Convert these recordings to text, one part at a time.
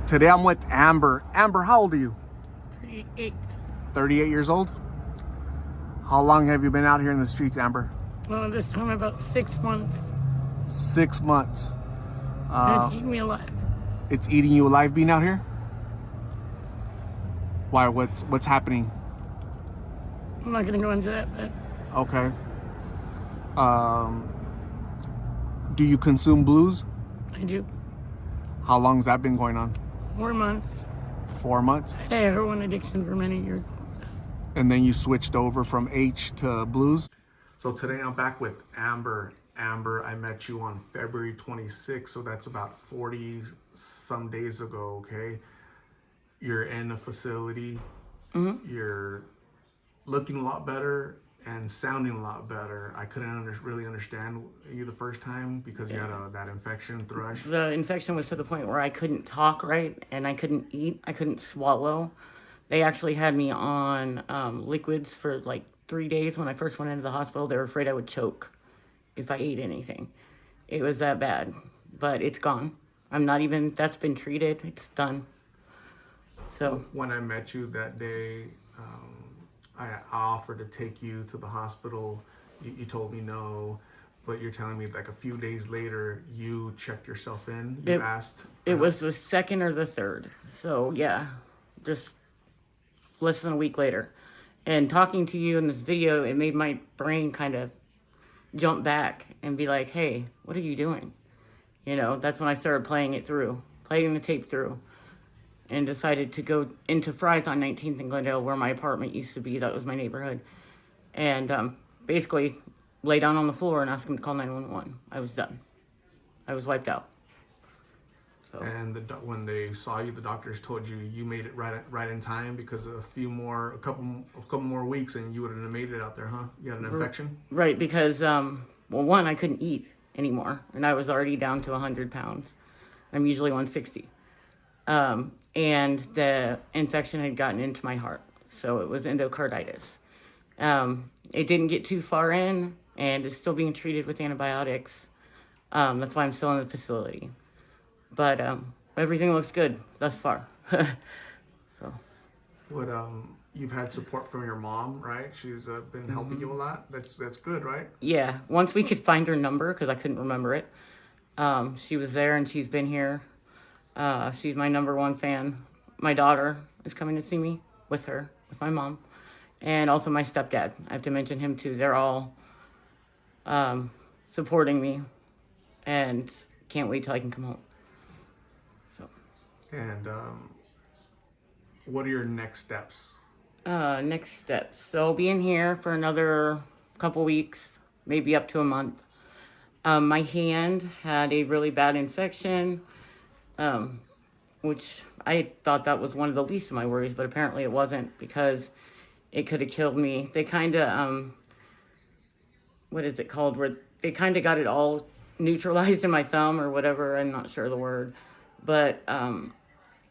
Today I'm with Amber. Amber, how old are you? 38. 38 years old? How long have you been out here in the streets, Amber? Well, this time about 6 months. 6 months. And it's eating me alive. It's eating you alive being out here? Why? What's happening? I'm not going to go into that, but Okay. Do you consume blues? I do. How long's that been going on? 4 months. 4 months? I had heroin addiction for many years. And then you switched over from H to blues? So today I'm back with Amber. Amber, I met you on February 26th, so that's about 40 some days ago, okay? You're in a facility. You're looking a lot better and sounding a lot better. I couldn't really understand you the first time because you had that infection, thrush. The infection was to the point where I couldn't talk right and I couldn't eat. I couldn't swallow. They actually had me on liquids for like 3 days when I first went into the hospital. They were afraid I would choke if I ate anything. It was that bad, but it's gone. That's been treated. It's done. So When I met you that day, I offered to take you to the hospital. You told me no, but you're telling me like a few days later, you checked yourself in. You asked. It was the second or the third. So yeah, just less than a week later. And talking to you in this video, it made my brain kind of jump back and be like, hey, what are you doing? You know, that's when I started playing the tape through. And decided to go into Fry's on 19th and Glendale, where my apartment used to be. That was my neighborhood. And basically lay down on the floor and ask him to call 911. I was done. I was wiped out. So. And when they saw you, the doctors told you you made it right in time because a couple more weeks and you wouldn't have made it out there, huh? You had an infection? Right, because, well, one, I couldn't eat anymore. And I was already down to 100 pounds. I'm usually 160. And the infection had gotten into my heart. So it was endocarditis. It didn't get too far in, and it's still being treated with antibiotics. That's why I'm still in the facility. But everything looks good thus far. So. You've had support from your mom, right? She's been helping you a lot. That's good, right? Yeah. Once we could find her number, because I couldn't remember it, she was there and she's been here. She's my #1 fan. My daughter is coming to see me with my mom, and also my stepdad. I have to mention him too. They're all supporting me, and can't wait till I can come home. So. And what are your next steps? Next steps. So I'll be in here for another couple weeks, maybe up to a month. My hand had a really bad infection. Which I thought that was one of the least of my worries, but apparently it wasn't because it could have killed me. They kind of, what is it called? Where they kind of got it all neutralized in my thumb or whatever. I'm not sure the word. But,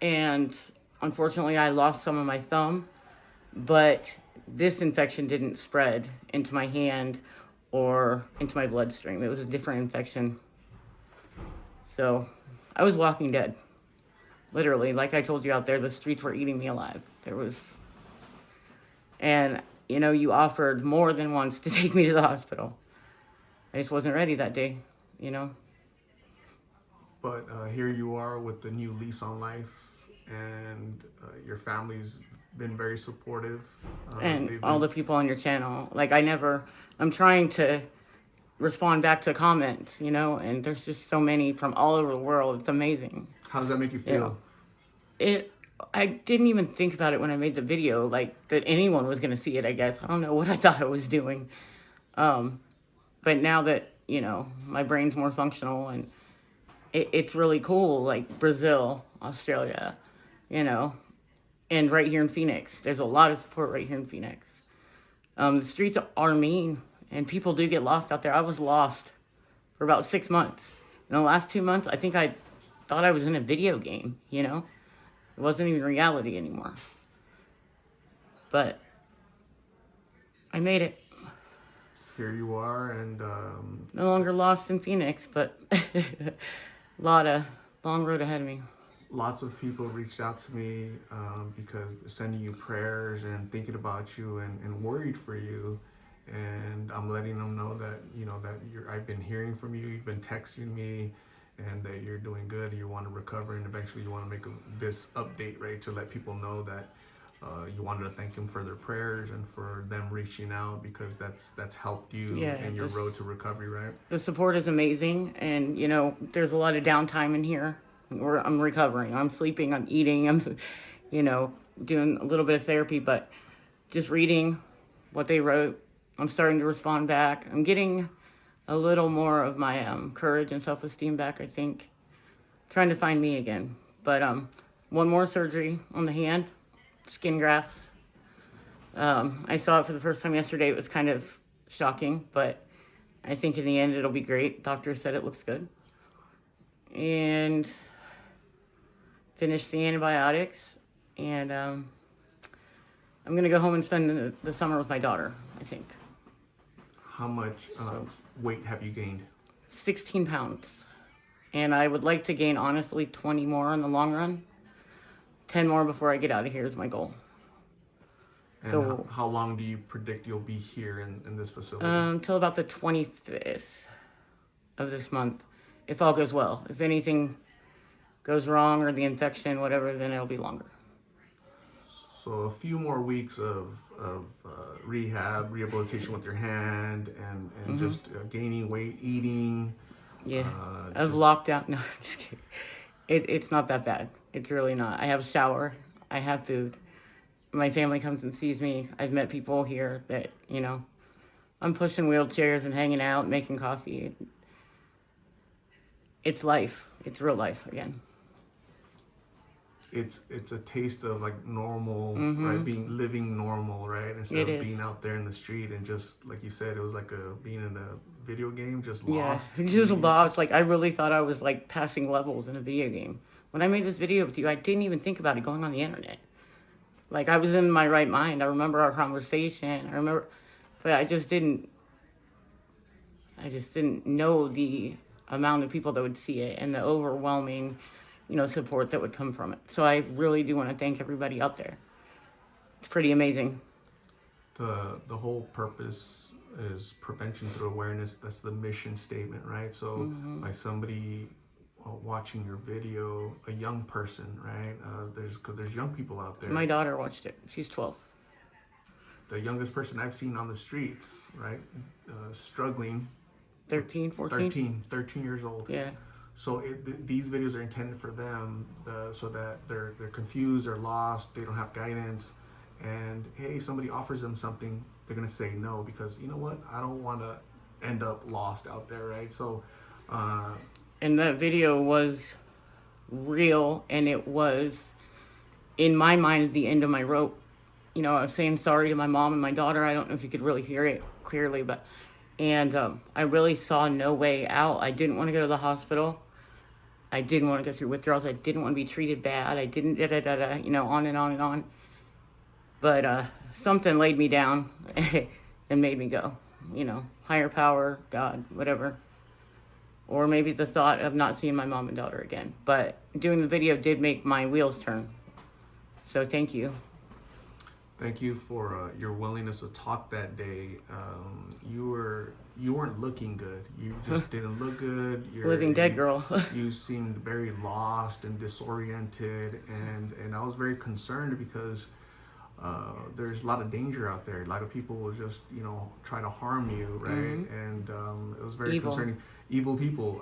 and unfortunately I lost some of my thumb, but this infection didn't spread into my hand or into my bloodstream. It was a different infection. So I was walking dead. Literally, like I told you out there, the streets were eating me alive. And, you know, you offered more than once to take me to the hospital. I just wasn't ready that day, you know. But here you are with the new lease on life, and your family's been very supportive. And all the people on your channel. Like, I'm trying to respond back to comments, you know, and there's just so many from all over the world. It's amazing. How does that make you feel? I didn't even think about it when I made the video, like that anyone was going to see it, I guess. I don't know what I thought I was doing. But now that, you know, my brain's more functional and it's really cool, like Brazil, Australia, you know, and right here in Phoenix. There's a lot of support right here in Phoenix. The streets are mean and people do get lost out there. I was lost for about 6 months. In the last 2 months, I think I thought I was in a video game, you know? It wasn't even reality anymore. But I made it. Here you are, and no longer lost in Phoenix, but a long road ahead of me. lots of people reached out to me because they're sending you prayers and thinking about you and worried for you. And I'm letting them know that, that I've been hearing from you. You've been texting me, and that you're doing good. You want to recover, and eventually you want to make this update, right, to let people know that you wanted to thank them for their prayers and for them reaching out, because that's helped you in your road to recovery, right? The support is amazing, and there's a lot of downtime in here. I'm recovering. I'm sleeping. I'm eating. I'm, doing a little bit of therapy, but just reading what they wrote, I'm starting to respond back. I'm getting a little more of my courage and self-esteem back, I think. Trying to find me again. But one more surgery on the hand, skin grafts. I saw it for the first time yesterday. It was kind of shocking, but I think in the end it'll be great. Doctor said it looks good. And finish the antibiotics. And I'm going to go home and spend the summer with my daughter, I think. How much weight have you gained? 16 pounds. And I would like to gain, honestly, 20 more in the long run. 10 more before I get out of here is my goal. And so, how long do you predict you'll be here in this facility? Until about the 25th of this month, if all goes well. If anything goes wrong or the infection, whatever, then it'll be longer. So a few more weeks of rehabilitation with your hand, and just gaining weight, eating. Yeah, I've locked out. No, I'm just kidding. It's not that bad. It's really not. I have a shower. I have food. My family comes and sees me. I've met people here that, I'm pushing wheelchairs and hanging out, making coffee. It's life. It's real life again. It's a taste of like normal, right? Living normal, right? Instead of being out there in the street and just, like you said, it was like being in a video game, just lost. Yeah, just lost. Like, I really thought I was like passing levels in a video game. When I made this video with you, I didn't even think about it going on the internet. Like, I was in my right mind. I remember our conversation. But I just didn't know the amount of people that would see it and the overwhelming, support that would come from it. So I really do want to thank everybody out there. It's pretty amazing. The whole purpose is prevention through awareness. That's the mission statement, right? So by somebody watching your video, a young person, right? Because there's young people out there. My daughter watched it. She's 12. The youngest person I've seen on the streets, right? Struggling. 13, 14? 13 years old. Yeah. So these videos are intended for them, so that they're confused or lost, they don't have guidance, and hey, somebody offers them something, they're gonna say no, because you know what, I don't want to end up lost out there, right? So and that video was real, and it was, in my mind, the end of my rope. I was saying sorry to my mom and my daughter. I don't know if you could really hear it clearly, but I really saw no way out. I didn't want to go to the hospital. I didn't want to go through withdrawals. I didn't want to be treated bad. I didn't, on and on and on. But something laid me down and made me go. Higher power, God, whatever. Or maybe the thought of not seeing my mom and daughter again. But doing the video did make my wheels turn. So thank you. Thank you for your willingness to talk that day. You weren't looking good. You just didn't look good. Living dead girl. You seemed very lost and disoriented, and I was very concerned because there's a lot of danger out there. A lot of people will just try to harm you, right? And it was very concerning. Evil people.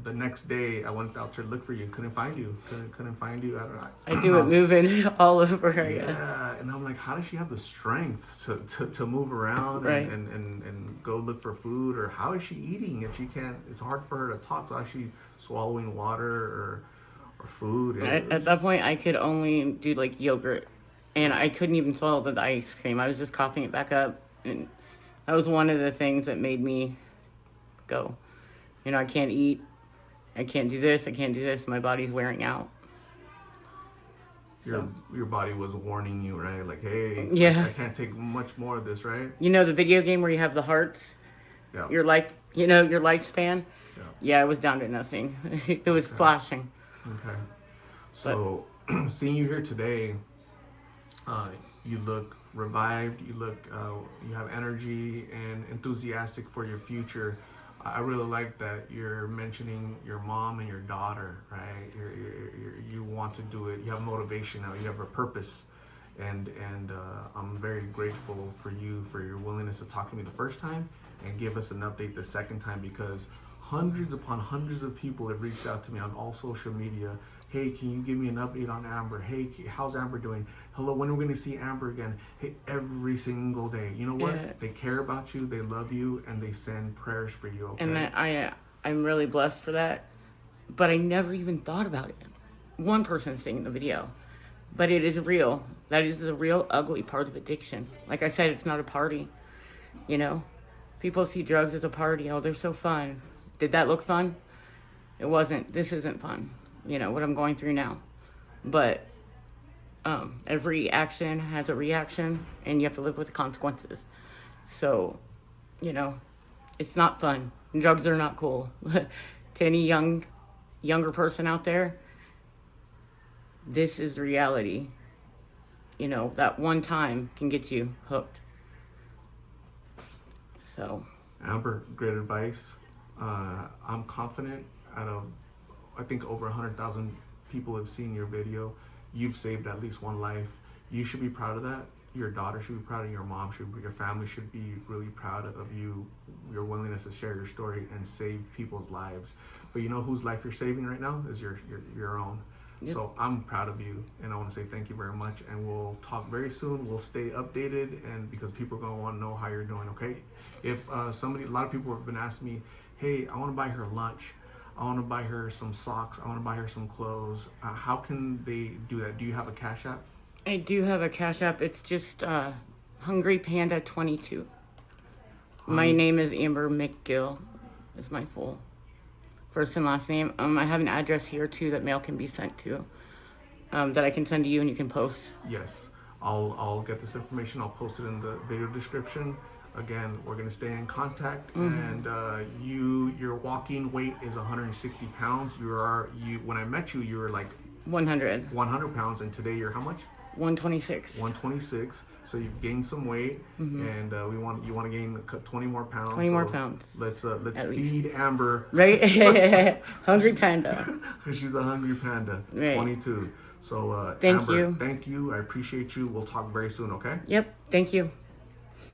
The next day I went out to look for you, couldn't find you. Couldn't find you. I do it moving all over. Yeah, and I'm like, how does she have the strength to move around and go look for food, or how is she eating if she can't? It's hard for her to talk. So is she swallowing water or food? At that point, I could only do like yogurt. And I couldn't even swallow the ice cream. I was just coughing it back up. And that was one of the things that made me go. I can't eat. I can't do this. I can't do this. My body's wearing out. Your body was warning you, right? Like, hey, I can't take much more of this, right? The video game where you have the hearts? Yeah. Your life, your lifespan? Yeah, it was down to nothing. It was flashing. Okay. So seeing you here today, you look revived. You look, you have energy and enthusiastic for your future. I really like that you're mentioning your mom and your daughter, right? You want to do it. You have motivation now. You have a purpose, and I'm very grateful for you for your willingness to talk to me the first time and give us an update the second time, because hundreds upon hundreds of people have reached out to me on all social media. Hey, can you give me an update on Amber? Hey, how's Amber doing? Hello, when are we going to see Amber again? Hey, every single day. You know what? Yeah. They care about you, they love you, and they send prayers for you, okay? And I'm really blessed for that. But I never even thought about it. One person's seeing the video. But it is real. That is the real ugly part of addiction. Like I said, it's not a party. You know? People see drugs as a party. Oh, they're so fun. Did that look fun? It wasn't. This isn't fun. You know, what I'm going through now. But every action has a reaction, and you have to live with the consequences. So, you know, it's not fun. Drugs are not cool. To any younger person out there, this is reality. You know, that one time can get you hooked. So. Amber, great advice. I'm confident out of, I think over 100,000 people have seen your video. You've saved at least one life. You should be proud of that. Your daughter should be proud of you. Your mom should be, your family should be really proud of you, your willingness to share your story and save people's lives. But you know whose life you're saving right now is your own. Yep. So I'm proud of you, and I want to say thank you very much, and we'll talk very soon. We'll stay updated, and because people are going to want to know how you're doing, okay? If a lot of people have been asking me, hey, I want to buy her lunch, I want to buy her some socks, I want to buy her some clothes, how can they do that? Do you have a Cash App? I do have a Cash App. It's just Hungry Panda 22. My name is Amber McGill. Is my full first and last name. I have an address here too that mail can be sent to, that I can send to you and you can post. Yes, I'll get this information. I'll post it in the video description. Again, we're gonna stay in contact, and your walking weight is 160 pounds. When I met you, you were like 100 pounds, and today you're how much? 126. 126. So you've gained some weight, and you want to gain 20 more pounds. 20 more pounds. Let's feed Amber. Right. Hungry Panda. She's a hungry panda. Right. 22. So thank Amber, you. Thank you. I appreciate you. We'll talk very soon. Okay. Yep. Thank you.